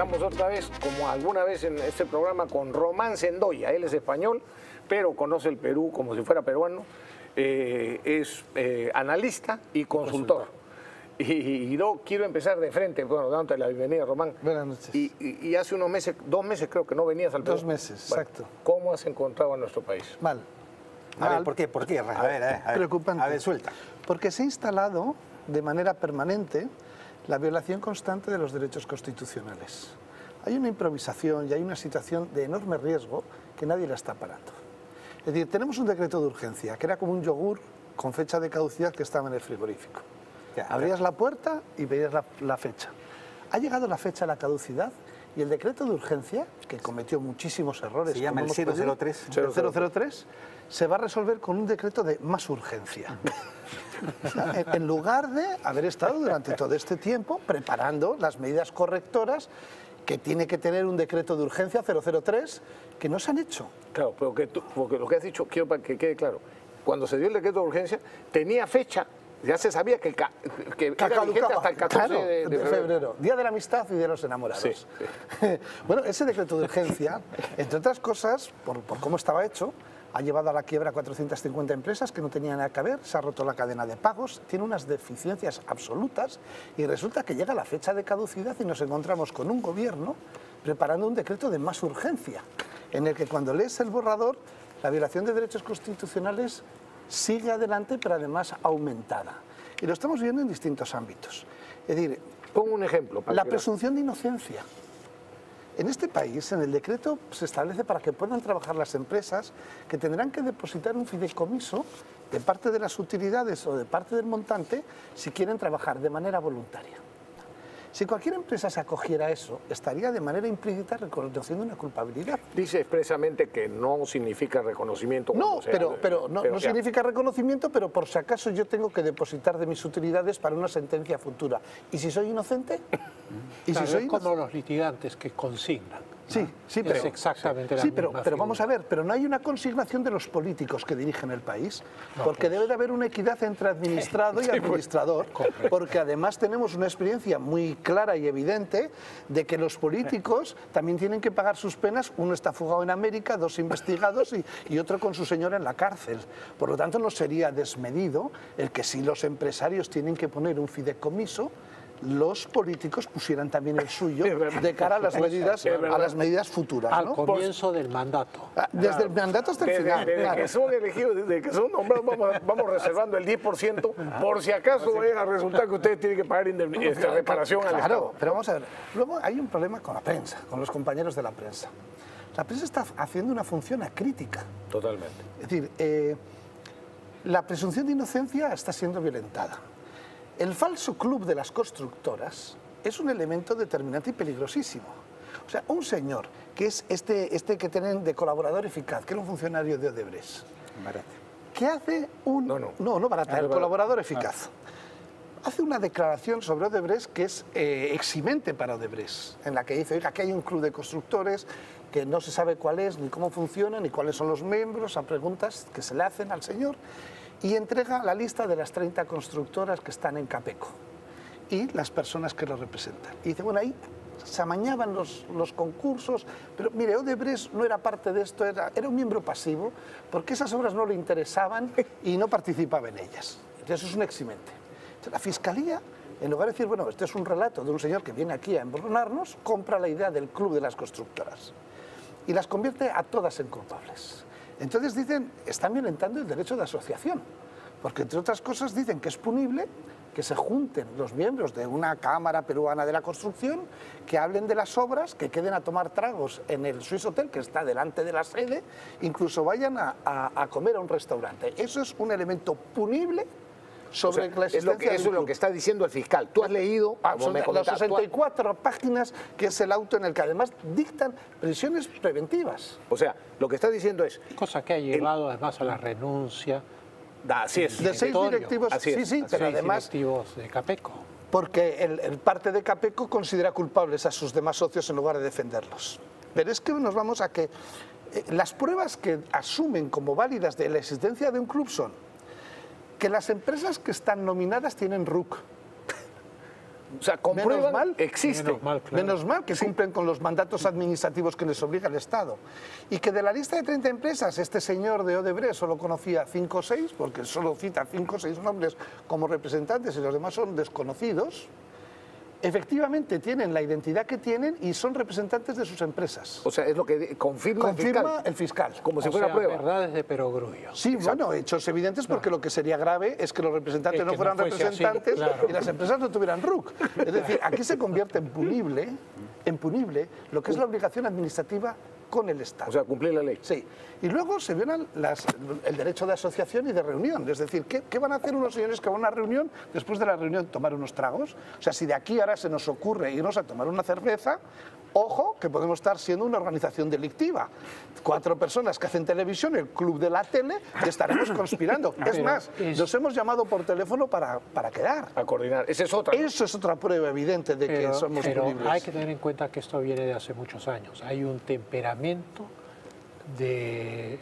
Estamos otra vez, como alguna vez en este programa, con Román Sendoya. Él es español, pero conoce el Perú como si fuera peruano. Es analista y consultor. Y yo quiero empezar de frente, bueno, dándote la bienvenida, Román. Buenas noches. Y hace unos meses, 2 meses creo que no venías al Perú. 2 meses, bueno, exacto. ¿Cómo has encontrado a nuestro país? Mal. A ver, ¿por qué? ¿Por qué? A ver. Preocupante. A ver, suelta. Porque se ha instalado de manera permanente la violación constante de los derechos constitucionales. Hay una improvisación y hay una situación de enorme riesgo que nadie la está parando. Es decir, tenemos un decreto de urgencia, que era como un yogur con fecha de caducidad que estaba en el frigorífico. Abrías la puerta y veías la fecha. Ha llegado la fecha de la caducidad y el decreto de urgencia, que cometió muchísimos errores... Se llama el 003. El 003, se va a resolver con un decreto de más urgencia. En lugar de haber estado durante todo este tiempo preparando las medidas correctoras que tiene que tener un decreto de urgencia 003 que no se han hecho. Claro, pero porque lo que has dicho, quiero para que quede claro, cuando se dio el decreto de urgencia tenía fecha, ya se sabía que era vigente hasta el 14 de febrero. Día de la amistad y de los enamorados. Sí, sí. Bueno, ese decreto de urgencia, entre otras cosas, por cómo estaba hecho, ha llevado a la quiebra a 450 empresas que no tenían nada que ver, se ha roto la cadena de pagos, tiene unas deficiencias absolutas y resulta que llega la fecha de caducidad y nos encontramos con un gobierno preparando un decreto de más urgencia, en el que cuando lees el borrador, la violación de derechos constitucionales sigue adelante, pero además aumentada. Y lo estamos viendo en distintos ámbitos. Es decir, pongo un ejemplo. La presunción de inocencia. En este país, en el decreto, se establece para que puedan trabajar las empresas que tendrán que depositar un fideicomiso de parte de las utilidades o de parte del montante si quieren trabajar de manera voluntaria. Si cualquier empresa se acogiera a eso, estaría de manera implícita reconociendo una culpabilidad. Dice expresamente que no significa reconocimiento. No, pero no significa reconocimiento, pero por si acaso yo tengo que depositar de mis utilidades para una sentencia futura. ¿Y si soy inocente? ¿Y claro, si soy como los litigantes que consignan. Sí, sí, pero, es exactamente la sí, misma pero vamos a figura. ver, pero no hay una consignación de los políticos que dirigen el país, porque debe de haber una equidad entre administrado y administrador, porque además tenemos una experiencia muy clara y evidente de que los políticos también tienen que pagar sus penas, uno está fugado en América, 2 investigados y otro con su señora en la cárcel. Por lo tanto, no sería desmedido el que si los empresarios tienen que poner un fideicomiso, los políticos pusieran también el suyo de cara a las medidas futuras, Al ¿no? comienzo del mandato. Desde el mandato hasta el final. Desde que son elegidos, desde que son nombrados, vamos reservando el 10% por si acaso vaya a resultar que ustedes tienen que pagar reparación al Estado. Claro, pero vamos a ver. Luego hay un problema con la prensa, con los compañeros de la prensa. La prensa está haciendo una función acrítica. Totalmente. Es decir, la presunción de inocencia está siendo violentada. El falso club de las constructoras es un elemento determinante y peligrosísimo. O sea, un señor que es este que tienen de colaborador eficaz, que era un funcionario de Odebrecht, que hace un... No, Barata, el colaborador eficaz. Hace una declaración sobre Odebrecht que es eximente para Odebrecht, en la que dice, oiga, aquí hay un club de constructores que no se sabe cuál es, ni cómo funciona, ni cuáles son los miembros, a preguntas que se le hacen al señor, y entrega la lista de las 30 constructoras que están en Capeco y las personas que lo representan. Y dice, bueno, ahí se amañaban los concursos, pero mire, Odebrecht no era parte de esto, era un miembro pasivo, porque esas obras no le interesaban y no participaba en ellas. Entonces es un eximente. Entonces, la Fiscalía, en lugar de decir, bueno, este es un relato de un señor que viene aquí a embrunarnos, compra la idea del club de las constructoras y las convierte a todas en culpables. Entonces dicen, están violentando el derecho de asociación, porque entre otras cosas dicen que es punible que se junten los miembros de una Cámara Peruana de la Construcción, que hablen de las obras, que queden a tomar tragos en el Swiss Hotel, que está delante de la sede, incluso vayan a comer a un restaurante. Eso es un elemento punible sobre la existencia eso es lo que está diciendo el fiscal. Tú has leído las 64 páginas que es el auto en el que además dictan prisiones preventivas. O sea, lo que está diciendo es... Cosa que ha llevado además a la renuncia así es. De 6 directivos, sí, pero además... directivos de Capeco. Porque el parte de Capeco considera culpables a sus demás socios en lugar de defenderlos. Pero es que nos vamos a que las pruebas que asumen como válidas de la existencia de un club son que las empresas que están nominadas tienen RUC. O sea, comprueban, Menos mal. existe. Menos mal, claro. Menos mal que cumplen con los mandatos administrativos que les obliga el Estado. Y que de la lista de 30 empresas, este señor de Odebrecht solo conocía 5 o 6, porque solo cita 5 o 6 nombres como representantes y los demás son desconocidos. Efectivamente tienen la identidad que tienen y son representantes de sus empresas. O sea, es lo que confirma el fiscal. Como si O fuera sea, prueba. verdades de perogrullo. Sí, bueno, hechos evidentes porque lo que sería grave es que los representantes Es que no fueran no fuese así, representantes claro. y las empresas no tuvieran RUC. Es decir, aquí se convierte en punible lo que es la obligación administrativa con el Estado. O sea, cumplir la ley. Sí. Y luego se violan el derecho de asociación y de reunión. Es decir, ¿qué van a hacer unos señores que van a una reunión, después de la reunión tomar unos tragos? O sea, si de aquí ahora se nos ocurre irnos a tomar una cerveza, ojo, que podemos estar siendo una organización delictiva. 4 personas que hacen televisión, el club de la tele, y estaremos conspirando. Es Pero más, nos hemos llamado por teléfono para quedar. A coordinar. Esa es otra. ¿no? Eso es otra prueba evidente de que somos pero punibles. hay que tener en cuenta que esto viene de hace muchos años. Hay un temperamento de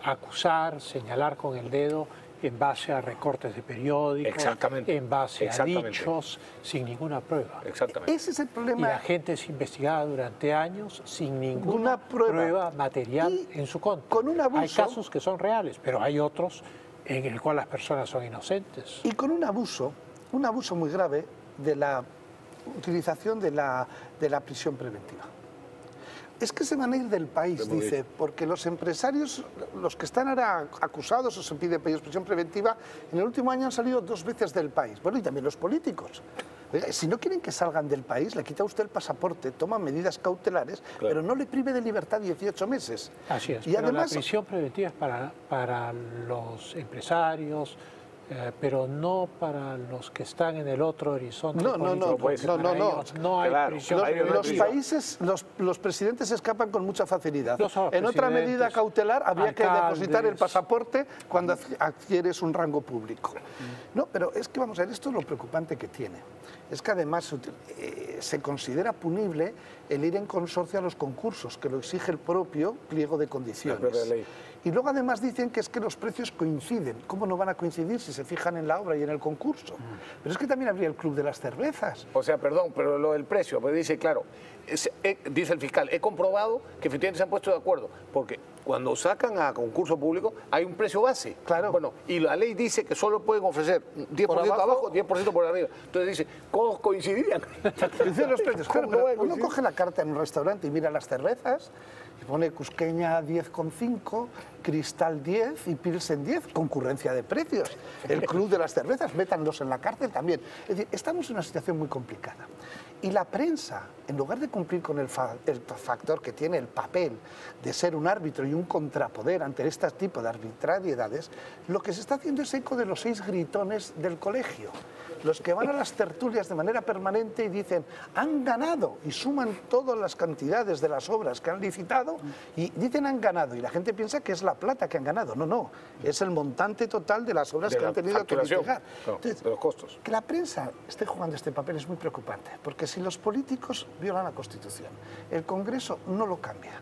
acusar, señalar con el dedo en base a recortes de periódicos, Exactamente. en base a Exactamente. dichos, sin ninguna prueba. Exactamente. Ese es el Y problema. la gente es investigada durante años sin ninguna prueba material Y en su contra. con un abuso- Hay casos que son reales, pero hay otros en el cual las personas son inocentes. Y con un abuso muy grave de la utilización de la prisión preventiva. Es que se van a ir del país, Muy dice, bien. porque los empresarios, los que están ahora acusados o se pide para ellos prisión preventiva, en el último año han salido 2 veces del país. Bueno, y también los políticos. Oiga, si no quieren que salgan del país, le quita usted el pasaporte, toma medidas cautelares, pero no le prive de libertad 18 meses. Así es, Y pero además, la prisión preventiva es para los empresarios, pero no para los que están en el otro horizonte No, no, político, no, porque no, para no, ellos no hay claro, prisión hay una los preventiva. países, los presidentes escapan con mucha facilidad. No solo En otra presidentes, medida cautelar habría que depositar el alcaldes. pasaporte cuando adquieres un rango público. No, pero es que vamos a ver, esto es lo preocupante que tiene. Es que además se considera punible el ir en consorcio a los concursos, que lo exige el propio pliego de La condiciones. propia ley. Y luego además dicen que es que los precios coinciden. ¿Cómo no van a coincidir si se fijan en la obra y en el concurso? Pero es que también habría el club de las cervezas. O sea, perdón, pero lo del precio, pues dice, claro, dice el fiscal, he comprobado que efectivamente se han puesto de acuerdo, porque cuando sacan a concurso público hay un precio base. Claro. Bueno, y la ley dice que solo pueden ofrecer 10% Por abajo, abajo, 10% por arriba. Entonces dice, ¿cómo coincidían? Dicen los precios. Claro, ¿Cómo no va a pero uno coincidir? coge la carta en un restaurante y mira las cervezas y pone Cusqueña 10,5, Cristal 10 y Pilsen 10, concurrencia de precios. El club de las cervezas, métanlos en la cárcel también. Es decir, estamos en una situación muy complicada. Y la prensa, en lugar de cumplir con el factor que tiene el papel de ser un árbitro y un contrapoder ante este tipo de arbitrariedades, lo que se está haciendo es eco de los 6 gritones del colegio. Los que van a las tertulias de manera permanente y dicen, han ganado, y suman todas las cantidades de las obras que han licitado, y dicen han ganado, y la gente piensa que es la plata que han ganado. No, no, es el montante total de las obras De que la han tenido que facturación, litigar. no, de los costos. Que la prensa esté jugando este papel es muy preocupante, porque si los políticos violan la Constitución, el Congreso no lo cambia,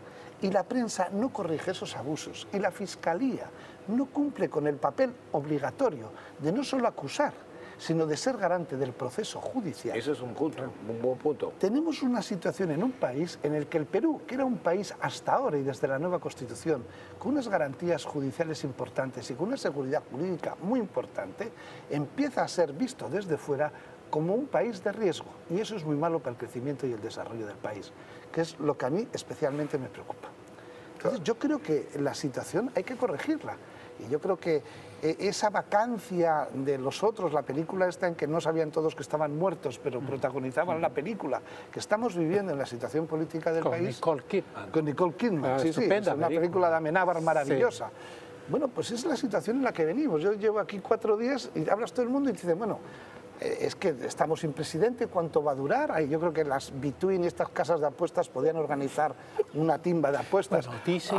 y la prensa no corrige esos abusos, y la Fiscalía no cumple con el papel obligatorio de no solo acusar, sino de ser garante del proceso judicial. Ese es un punto, un buen punto. Tenemos una situación en un país en el que el Perú, que era un país hasta ahora y desde la nueva Constitución, con unas garantías judiciales importantes y con una seguridad jurídica muy importante, empieza a ser visto desde fuera como un país de riesgo. Y eso es muy malo para el crecimiento y el desarrollo del país, que es lo que a mí especialmente me preocupa. Entonces, yo creo que la situación hay que corregirla. Y yo creo que esa vacancia de los otros, la película esta en que no sabían todos que estaban muertos, pero protagonizaban la película, que estamos viviendo en la situación política del Con país. Nicole Kidman. Con Nicole Kidman, Ah, sí, sí, es estupenda una película. película de Amenábar maravillosa. Bueno, pues es la situación en la que venimos. Yo llevo aquí 4 días y hablas todo el mundo y te dicen, bueno, es que estamos sin presidente, ¿cuánto va a durar? Ay, yo creo que las Between y estas casas de apuestas podían organizar una timba de apuestas. Bueno, dicen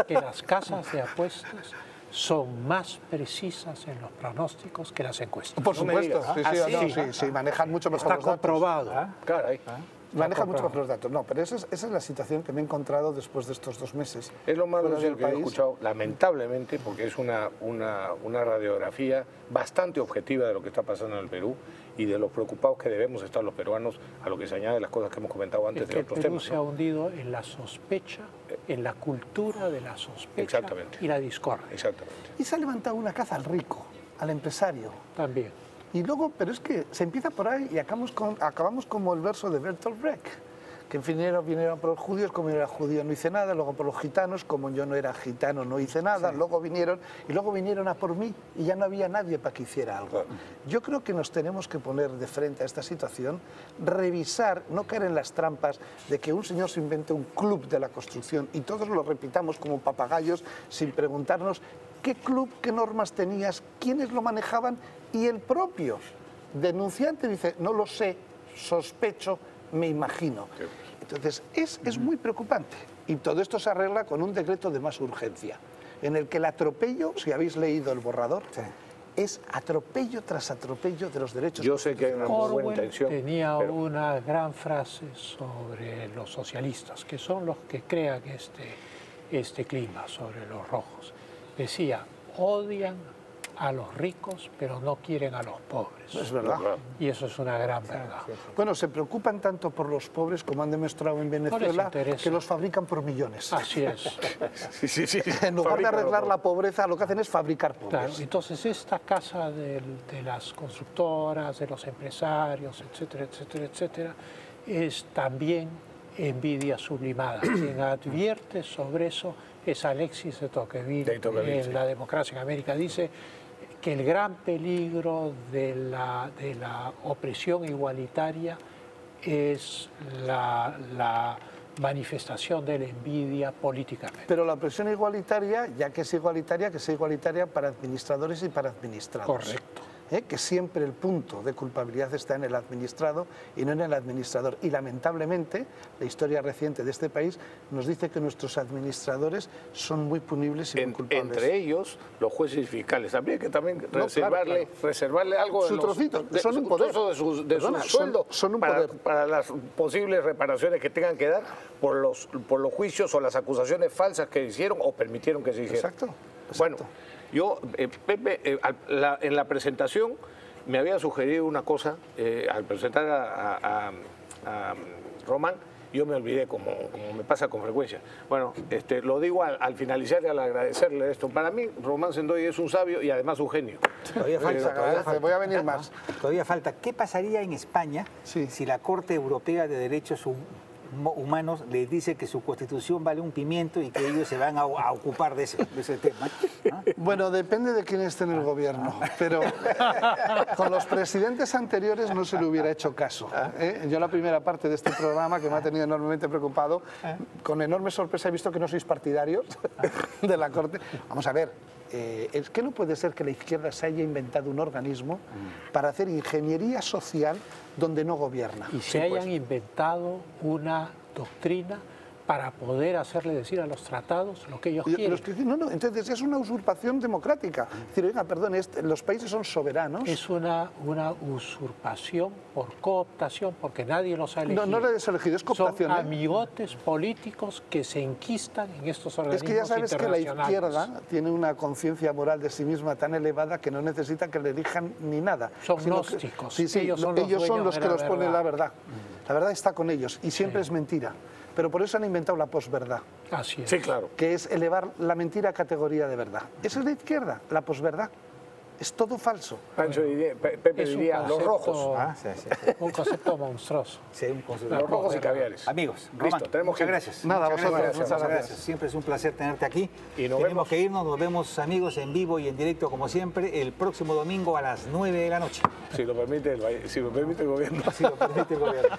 que las casas de apuestas son más precisas en los pronósticos que las encuestas. Por No me supuesto, digas. sí, Ah, sí, sí. no, sí, sí, manejan mucho mejor Está los datos. comprobado. Caray. Maneja mucho mejor los datos. No, pero esa es la situación que me he encontrado después de estos 2 meses. Es lo más fuera lúcido del que he país. escuchado, lamentablemente, porque es una radiografía bastante objetiva de lo que está pasando en el Perú y de los preocupados que debemos estar los peruanos, a lo que se añade las cosas que hemos comentado antes Es de que el otros Perú temas. se ha hundido en la sospecha, en la cultura de la sospecha Exactamente. y la discordia. Exactamente. Y se ha levantado una caza al rico, al empresario. También. Y luego, pero es que se empieza por ahí y acabamos como el verso de Bertolt Brecht, que vinieron por los judíos, como yo era judío no hice nada, luego por los gitanos, como yo no era gitano no hice nada, luego vinieron a por mí y ya no había nadie para que hiciera algo. Yo creo que nos tenemos que poner de frente a esta situación, revisar, no caer en las trampas de que un señor se invente un club de la construcción y todos lo repitamos como papagayos sin preguntarnos qué club, qué normas tenías, quiénes lo manejaban, y el propio denunciante dice, no lo sé, sospecho, me imagino. Entonces, es muy preocupante. Y todo esto se arregla con un decreto de más urgencia, en el que el atropello, si habéis leído el borrador, es atropello tras atropello de los derechos. Yo sé que hay una muy buena Orwell intención. tenía pero- una gran frase sobre los socialistas, que son los que crean este clima sobre los rojos. Decía, odian a los ricos, pero no quieren a los pobres. Es verdad. Claro. Y eso es una gran verdad. Bueno, se preocupan tanto por los pobres, como han demostrado en Venezuela, interesa. que los fabrican por millones. Así es. Sí. En lugar de Fabrican arreglar los- la pobreza, lo que hacen es fabricar pobres. Claro, entonces esta casa de las constructoras, de los empresarios, etcétera, etcétera, etcétera, es también envidia sublimada. Quien advierte sobre eso es Alexis de Tocqueville, De Tocqueville, en sí. La democracia en América. Dice que el gran peligro de la opresión igualitaria es la manifestación de la envidia políticamente. Pero la opresión igualitaria, ya que es igualitaria, que sea igualitaria para administradores y para administrados. Correcto. Que siempre el punto de culpabilidad está en el administrado y no en el administrador. Y lamentablemente, la historia reciente de este país nos dice que nuestros administradores son muy punibles y muy culpables. Entre ellos, los jueces y fiscales. Habría que también claro. reservarle algo Su de los, trocito, de, son un poder. de sus Perdona, sueldos son un para, poder. para las posibles reparaciones que tengan que dar por los juicios o las acusaciones falsas que hicieron o permitieron que se hicieran. Exacto. Bueno, yo, Pepe, en la presentación me había sugerido una cosa, al presentar a Román, yo me olvidé, como me pasa con frecuencia. Bueno, lo digo al finalizar y al agradecerle esto. Para mí, Román Sendoy es un sabio y además un genio. Todavía falta, Voy a venir más. Todavía falta. ¿Qué pasaría en España si la Corte Europea de Derechos Humanos les dice que su constitución vale un pimiento y que ellos se van a ocupar de ese tema? ¿No? Bueno, depende de quién esté en el gobierno, pero con los presidentes anteriores no se le hubiera hecho caso. Yo la primera parte de este programa, que me ha tenido enormemente preocupado, con enorme sorpresa he visto que no sois partidarios de la Corte. Vamos a ver, es que no puede ser que la izquierda se haya inventado un organismo para hacer ingeniería social donde no gobierna. Y se hayan inventado una doctrina para poder hacerle decir a los tratados lo que ellos quieren. No, entonces es una usurpación democrática. Es decir, oiga, perdón, los países son soberanos. Es una usurpación por cooptación, porque nadie los ha elegido. No lo has elegido, es cooptación. Son amigotes políticos que se enquistan en estos organismos Es que ya sabes que la internacionales. izquierda tiene una conciencia moral de sí misma tan elevada que no necesita que le elijan ni nada. Son sino que- gnósticos. Sí, Ellos son los ellos son dueños los de que la nos ponen la verdad. verdad. La verdad está con ellos y siempre es mentira. Pero por eso han inventado la posverdad, Así es. Sí, claro. que es elevar la mentira a categoría de verdad. Esa es la izquierda, la posverdad. Es todo falso. Pancho diría, Pepe Es un diría, los rojos. concepto- un concepto monstruoso. Sí, un concepto. Los rojos y caviares. Amigos, Listo, Román, tenemos que muchas ir. gracias. Nada, Muchas vosotros, gracias, muchas muchas gracias. Siempre es un placer tenerte aquí. Y nos Tenemos vemos. que irnos, nos vemos amigos en vivo y en directo como siempre el próximo domingo a las 9 de la noche. Si lo permite el gobierno. Si lo permite el gobierno.